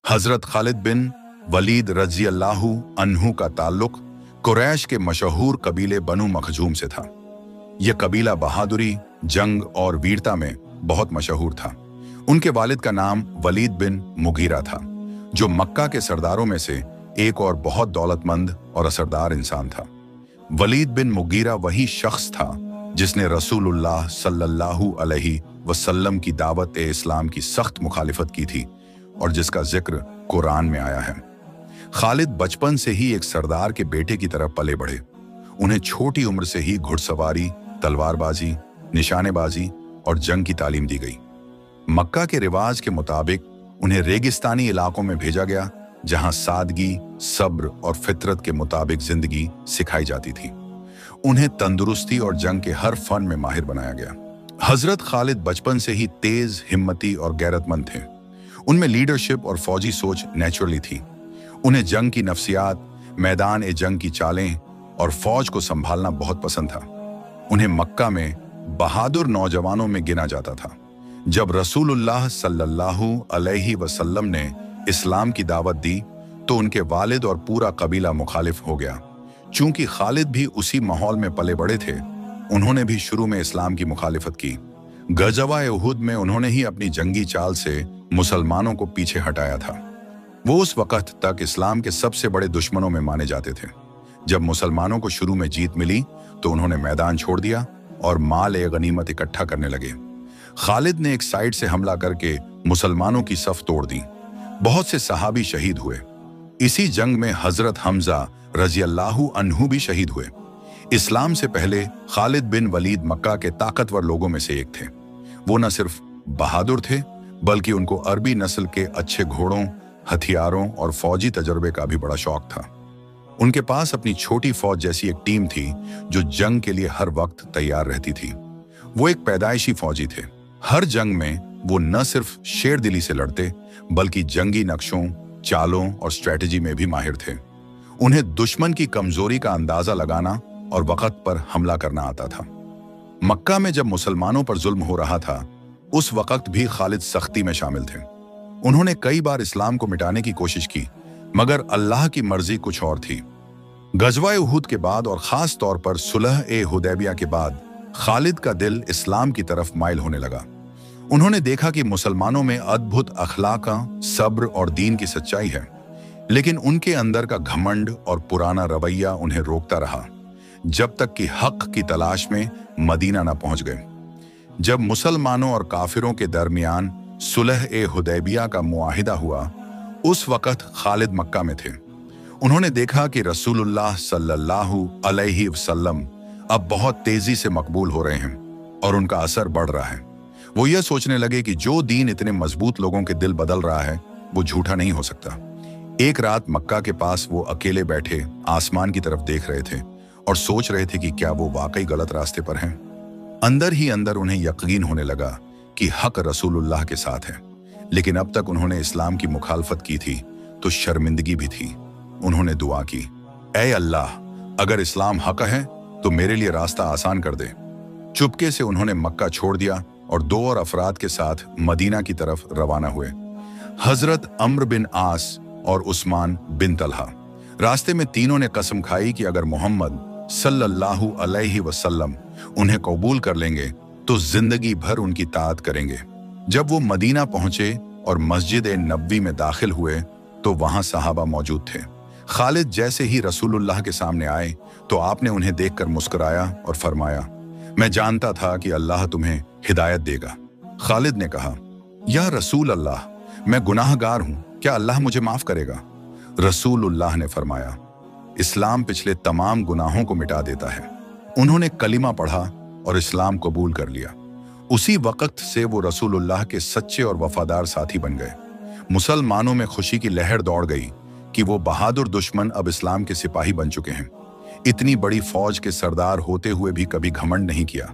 हजरत खालिद बिन वलीद रजी अल्लाहु अन्हु का ताल्लुक कुरैश के मशहूर कबीले बनु मखजूम से था। यह कबीला बहादुरी, जंग और वीरता में बहुत मशहूर था। उनके वालिद का नाम वलीद बिन मुगीरा था, जो मक्का के सरदारों में से एक और बहुत दौलतमंद और असरदार इंसान था। वलीद बिन मुगीरा वही शख्स था जिसने रसूलुल्लाह सल्लल्लाहु अलैहि वसल्लम की दावत इस्लाम की सख्त मुखालिफत की थी और जिसका जिक्र कुरान में आया है। खालिद बचपन से ही एक सरदार के बेटे की तरह पले बढ़े। उन्हें छोटी उम्र से ही घुड़सवारी, तलवारबाजी, निशानेबाजी और जंग की तालीम दी गई। मक्का के रिवाज के मुताबिक उन्हें रेगिस्तानी इलाकों में भेजा गया, जहां सादगी, सब्र और फितरत के मुताबिक जिंदगी सिखाई जाती थी। उन्हें तंदुरुस्ती और जंग के हर फन में माहिर बनाया गया। हजरत खालिद बचपन से ही तेज, हिम्मती और गैरतमंद थे। उनमें लीडरशिप और फौजी सोच नेचुरली थी। उन्हें जंग की नफ्सियात, मैदान ए जंग की चालें और फौज को संभालना बहुत पसंद था। उन्हें मक्का में बहादुर नौजवानों में गिना जाता था। जब रसूलुल्लाह सल्लल्लाहु अलैहि वसल्लम ने इस्लाम की दावत दी तो उनके वालिद और पूरा कबीला मुखालिफ हो गया। चूंकि खालिद भी उसी माहौल में पले बड़े थे, उन्होंने भी शुरू में इस्लाम की मुखालिफत की। गज़वा-ए उहुद में उन्होंने ही अपनी जंगी चाल से मुसलमानों को पीछे हटाया था। वो उस वक़्त तक इस्लाम के सबसे बड़े दुश्मनों में माने जाते थे। जब मुसलमानों को शुरू में जीत मिली तो उन्होंने मैदान छोड़ दिया और माल-ए-गनीमत इकट्ठा करने लगे। खालिद ने एक साइड से हमला करके मुसलमानों की सफ तोड़ दी। बहुत से सहाबी शहीद हुए। इसी जंग में हजरत हमजा रजी अल्लाहु अन्हु भी शहीद हुए। इस्लाम से पहले खालिद बिन वलीद मक्का के ताकतवर लोगों में से एक थे। वो न सिर्फ बहादुर थे, बल्कि उनको अरबी नस्ल के अच्छे घोड़ों, हथियारों और फौजी तजर्बे का भी बड़ा शौक था। उनके पास अपनी छोटी फौज जैसी एक टीम थी जो जंग के लिए हर वक्त तैयार रहती थी। वो एक पैदाइशी फौजी थे। हर जंग में वो न सिर्फ शेरदिली से लड़ते, बल्कि जंगी नक्शों, चालों और स्ट्रेटजी में भी माहिर थे। उन्हें दुश्मन की कमजोरी का अंदाजा लगाना और वक़्त पर हमला करना आता था। मक्का में जब मुसलमानों पर जुल्म हो रहा था, उस वक़्त भी खालिद सख्ती में शामिल थे। उन्होंने कई बार इस्लाम को मिटाने की कोशिश की, मगर अल्लाह की मर्जी कुछ और थी। गज़वा-ए उहुद के बाद और ख़ास तौर पर सुलह-ए-हुदैबिया के बाद खालिद का दिल इस्लाम की तरफ माइल होने लगा। उन्होंने देखा कि मुसलमानों में अद्भुत अखलाक, सब्र और दीन की सच्चाई है, लेकिन उनके अंदर का घमंड और पुराना रवैया उन्हें रोकता रहा, जब तक कि हक की तलाश में मदीना न पहुंच गए। जब मुसलमानों और काफिरों के दरमियान सुलह-ए-हुदैबिया का मुआहिदा हुआ, उस वक़्त खालिद मक्का में थे। उन्होंने देखा कि रसूलुल्लाह सल्लल्लाहु अलैहि वसल्लम अब बहुत तेजी से मकबूल हो रहे हैं और उनका असर बढ़ रहा है। वो यह सोचने लगे कि जो दीन इतने मजबूत लोगों के दिल बदल रहा है, वो झूठा नहीं हो सकता। एक रात मक्का के पास वो अकेले बैठे आसमान की तरफ देख रहे थे और सोच रहे थे कि क्या वो वाकई गलत रास्ते पर हैं। अंदर ही अंदर उन्हें यकीन होने लगा कि हक रसूलुल्लाह के साथ है, लेकिन अब तक उन्होंने इस्लाम की मुखालफत की थी तो शर्मिंदगी भी थी। उन्होंने दुआ की, ऐ अल्लाह, अगर इस्लाम हक है तो मेरे लिए रास्ता आसान कर दे। चुपके से उन्होंने मक्का छोड़ दिया और 2 और अफराद के साथ मदीना की तरफ रवाना हुए, हजरत अम्र बिन आस और उस्मान बिन तलहा। रास्ते में तीनों ने कसम खाई कि अगर मोहम्मद सल्लल्लाहु अलैहि वसल्लम उन्हें कबूल कर लेंगे तो जिंदगी भर उनकी ताअत करेंगे। जब वो मदीना पहुंचे और मस्जिद नबवी में दाखिल हुए तो वहां सहाबा मौजूद थे। खालिद जैसे ही रसूलुल्लाह के सामने आए तो आपने उन्हें देखकर मुस्कुराया और फरमाया, मैं जानता था कि अल्लाह तुम्हें हिदायत देगा। खालिद ने कहा, या रसूल अल्लाह, मैं गुनाहगार हूं, क्या अल्लाह मुझे माफ करेगा? रसूलुल्लाह ने फरमाया, इस्लाम पिछले तमाम गुनाहों को मिटा देता है। उन्होंने कलिमा पढ़ा और इस्लाम कबूल कर लिया। उसी वक़्त से वो रसूलुल्लाह के सच्चे और वफादार साथी बन गए। मुसलमानों में खुशी की लहर दौड़ गई कि वो बहादुर दुश्मन अब इस्लाम के सिपाही बन चुके हैं। इतनी बड़ी फौज के सरदार होते हुए भी कभी घमंड नहीं किया।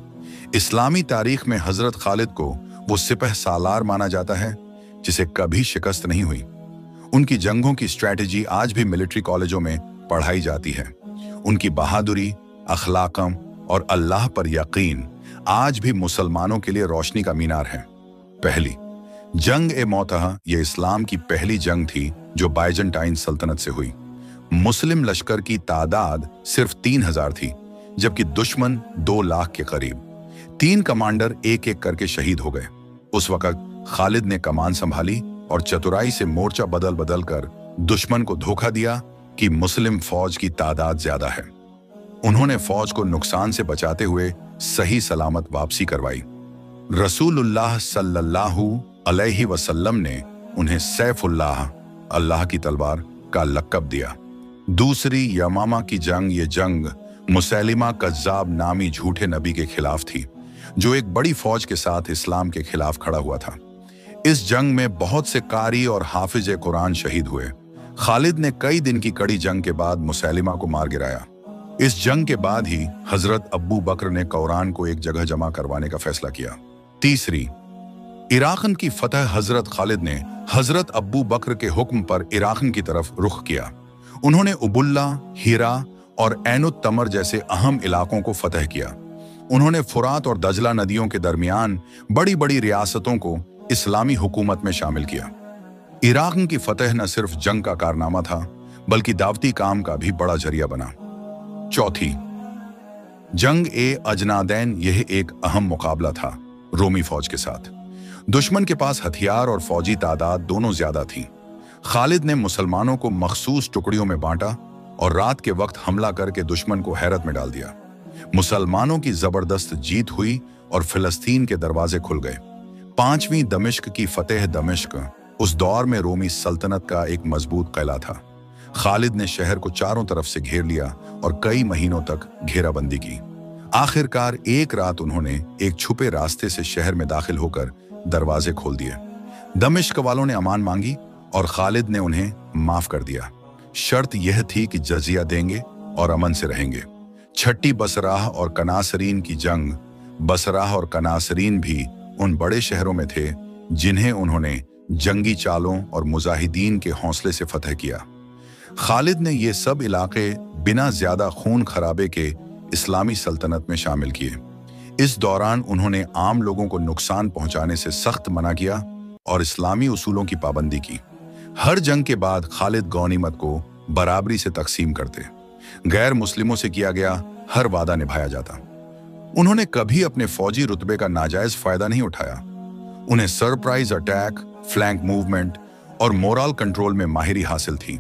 इस्लामी तारीख में हजरत खालिद को वो सिपह सालार माना जाता है जिसे कभी शिकस्त नहीं हुई। उनकी जंगों की स्ट्रैटेजी आज भी मिलिट्री कॉलेजों में पढ़ाई जाती है। उनकी बहादुरी, अखलाकम और अल्लाह पर यकीन आज भी मुसलमानों के लिए रोशनी का मीनार है। पहली, जंग ए मोतहा ये इस्लाम की पहली जंग थी जो बाइजेंटाइन सल्तनत से हुई। मुस्लिम लश्कर की तादाद सिर्फ 3000 थी, जबकि दुश्मन 2 लाख के करीब। 3 कमांडर एक एक करके शहीद हो गए। उस वक्त खालिद ने कमान संभाली और चतुराई से मोर्चा बदल बदल कर दुश्मन को धोखा दिया कि मुस्लिम फौज की तादाद ज्यादा है। उन्होंने फौज को नुकसान से बचाते हुए सही सलामत वापसी करवाई। रसूलुल्लाह सल्लल्लाहु अलैहि वसल्लम ने उन्हें सैफुल्लाह, अल्लाह की तलवार का लक़ब दिया। दूसरी यमामा की जंग, ये जंग मुसैलिमा कज़्ज़ाब नामी झूठे नबी के खिलाफ थी, जो एक बड़ी फौज के साथ इस्लाम के खिलाफ खड़ा हुआ था। इस जंग में बहुत से कारी और हाफिज कुरान शहीद हुए। खालिद ने कई दिन की कड़ी जंग के बाद मुसैलिमा को मार गिराया। इस जंग के बाद ही हजरत अब्बू बकर ने कुरान को एक जगह जमा करवाने का फैसला किया। तीसरी, इराक़न की फतह। हजरत खालिद ने हजरत अब्बू बकर के हुक्म पर इराक़न की तरफ रुख किया। उन्होंने उबुल्ला, हीरा और ऐनुत तमर जैसे अहम इलाकों को फतह किया। उन्होंने फुरात और दजला नदियों के दरमियान बड़ी बड़ी रियासतों को इस्लामी हुकूमत में शामिल किया। इराक़ की फतह न सिर्फ जंग का कारनामा था, बल्कि दावती काम का भी बड़ा जरिया बना। चौथी, जंग ए अजनादैन। यह एक अहम मुकाबला था रोमी फौज के साथ। दुश्मन के पास हथियार और फौजी तादाद दोनों ज्यादा थी। खालिद ने मुसलमानों को मखसूस टुकड़ियों में बांटा और रात के वक्त हमला करके दुश्मन को हैरत में डाल दिया। मुसलमानों की जबरदस्त जीत हुई और फिलिस्तीन के दरवाजे खुल गए। 5वीं दमिश्क की फतेह। दमिश्क उस दौर में रोमी सल्तनत का एक मजबूत किला था। खालिद ने शहर को चारों तरफ से घेर लिया और कई महीनों तक घेराबंदी की। आखिरकार एक रात उन्होंने एक छुपे रास्ते से शहर में दाखिल होकर दरवाजे खोल दिए। दमिश्क वालों ने अमान मांगी और खालिद ने उन्हें माफ कर दिया। शर्त यह थी कि जजिया देंगे और अमन से रहेंगे। छठी बसराह और कनासरीन की जंग। बसराह और कनासरीन भी उन बड़े शहरों में थे जिन्हें उन्होंने जंगी चालों और मुजाहिदीन के हौसले से फतह किया। खालिद ने ये सब इलाके बिना ज्यादा खून खराबे के इस्लामी सल्तनत में शामिल किए। इस दौरान उन्होंने आम लोगों को नुकसान पहुंचाने से सख्त मना किया और इस्लामी उसूलों की पाबंदी की। हर जंग के बाद खालिद गनीमत को बराबरी से तकसीम करते। गैर मुस्लिमों से किया गया हर वादा निभाया जाता। उन्होंने कभी अपने फौजी रुतबे का नाजायज फायदा नहीं उठाया। उन्हें सरप्राइज अटैक, फ्लैंक मूवमेंट और मोरल कंट्रोल में माहिरी हासिल थी।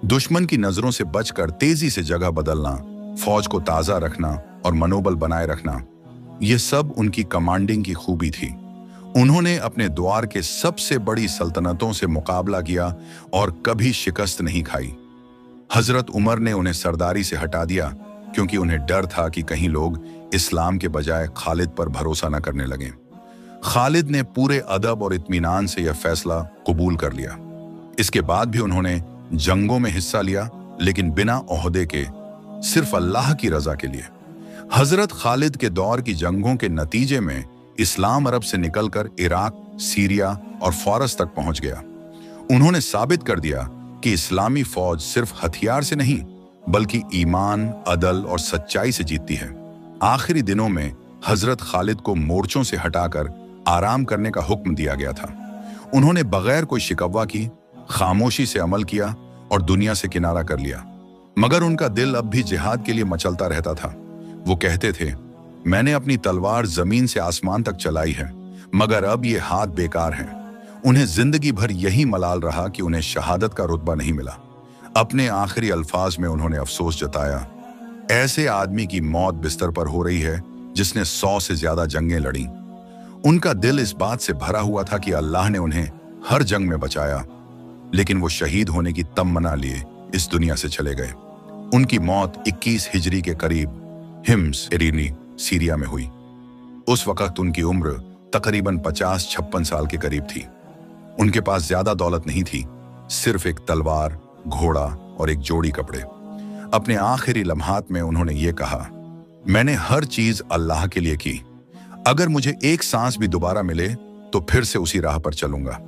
दुश्मन की नजरों से बचकर तेजी से जगह बदलना, फौज को ताजा रखना और मनोबल बनाए रखना, यह सब उनकी कमांडिंग की खूबी थी। उन्होंने अपने द्वार के सबसे बड़ी सल्तनतों से मुकाबला किया और कभी शिकस्त नहीं खाई। हजरत उमर ने उन्हें सरदारी से हटा दिया क्योंकि उन्हें डर था कि कहीं लोग इस्लाम के बजाय खालिद पर भरोसा न करने लगें। खालिद ने पूरे अदब और इत्मीनान से यह फैसला कबूल कर लिया। इसके बाद भी उन्होंने जंगों में हिस्सा लिया, लेकिन बिना ओहदे के, सिर्फ अल्लाह की रजा के लिए। हजरत खालिद के दौर की जंगों के नतीजे में इस्लाम अरब से निकलकर इराक, सीरिया और फारस तक पहुंच गया। उन्होंने साबित कर दिया कि इस्लामी फौज सिर्फ हथियार से नहीं, बल्कि ईमान, अदल और सच्चाई से जीतती है। आखिरी दिनों में हजरत खालिद को मोर्चों से हटाकर आराम करने का हुक्म दिया गया था। उन्होंने बगैर कोई शिकवा की खामोशी से अमल किया और दुनिया से किनारा कर लिया। मगर उनका दिल अब भी जिहाद के लिए मचलता रहता था। वो कहते थे, मैंने अपनी तलवार जमीन से आसमान तक चलाई है, मगर अब ये हाथ बेकार हैं। उन्हें जिंदगी भर यही मलाल रहा कि उन्हें शहादत का रुतबा नहीं मिला। अपने आखिरी अल्फाज में उन्होंने अफसोस जताया, ऐसे आदमी की मौत बिस्तर पर हो रही है जिसने 100 से ज्यादा जंगें लड़ी। उनका दिल इस बात से भरा हुआ था कि अल्लाह ने उन्हें हर जंग में बचाया, लेकिन वो शहीद होने की तमन्ना लिए इस दुनिया से चले गए। उनकी मौत 21 हिजरी के करीब हिम्स एरीनी, सीरिया में हुई। उस वक्त उनकी उम्र तकरीबन 50-56 साल के करीब थी। उनके पास ज्यादा दौलत नहीं थी, सिर्फ एक तलवार, घोड़ा और एक जोड़ी कपड़े। अपने आखिरी लम्हात में उन्होंने ये कहा, मैंने हर चीज अल्लाह के लिए की। अगर मुझे एक सांस भी दोबारा मिले तो फिर से उसी राह पर चलूंगा।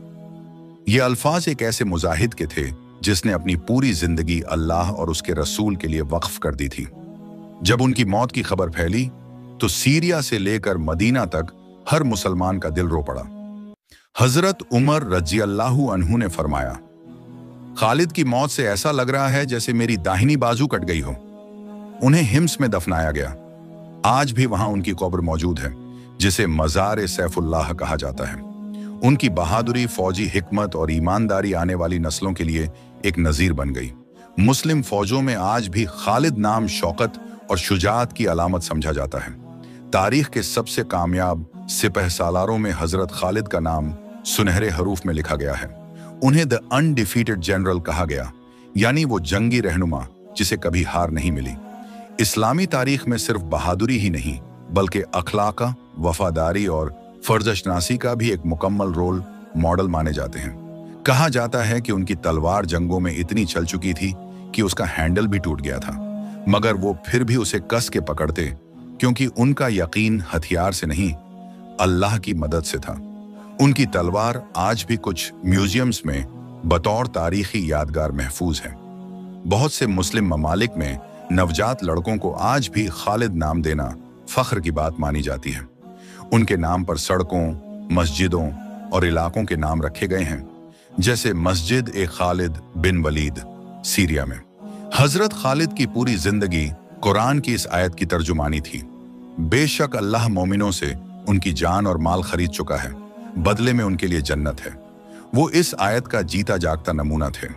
ये अल्फाज एक ऐसे मुजाहिद के थे जिसने अपनी पूरी जिंदगी अल्लाह और उसके रसूल के लिए वक्फ कर दी थी। जब उनकी मौत की खबर फैली तो सीरिया से लेकर मदीना तक हर मुसलमान का दिल रो पड़ा। हजरत उमर रजी अल्लाहु अन्हु ने फरमाया, खालिद की मौत से ऐसा लग रहा है जैसे मेरी दाहिनी बाजू कट गई हो। उन्हें हिम्स में दफनाया गया। आज भी वहां उनकी कब्र मौजूद है, जिसे मजार सैफुल्लाह कहा जाता है। उनकी बहादुरी, फौजी हिकमत और ईमानदारी आने वाली नस्लों के लिए एक नजीर बन गई। मुस्लिम फौजों में आज भी खालिद नाम शौकत और शुजाअत की अलामत समझा जाता है। तारीख के सबसे कामयाब सिपह सालारों में हजरत खालिद का नाम सुनहरे हरूफ में लिखा गया है। उन्हें द अनडिफीटेड जनरल कहा गया, यानी वो जंगी रहनुमा जिसे कभी हार नहीं मिली। इस्लामी तारीख में सिर्फ बहादुरी ही नहीं, बल्कि अखलाक, वफादारी और फर्जशनासी का भी एक मुकम्मल रोल मॉडल माने जाते हैं। कहा जाता है कि उनकी तलवार जंगों में इतनी चल चुकी थी कि उसका हैंडल भी टूट गया था, मगर वो फिर भी उसे कस के पकड़ते, क्योंकि उनका यकीन हथियार से नहीं, अल्लाह की मदद से था। उनकी तलवार आज भी कुछ म्यूजियम्स में बतौर तारीखी यादगार महफूज है। बहुत से मुस्लिम ममालिक में नवजात लड़कों को आज भी खालिद नाम देना फख्र की बात मानी जाती है। उनके नाम पर सड़कों, मस्जिदों और इलाकों के नाम रखे गए हैं, जैसे मस्जिद ए खालिद बिन वलीद सीरिया में। हजरत खालिद की पूरी जिंदगी कुरान की इस आयत की तर्जुमानी थी। बेशक अल्लाह मोमिनों से उनकी जान और माल खरीद चुका है, बदले में उनके लिए जन्नत है। वो इस आयत का जीता जागता नमूना थे।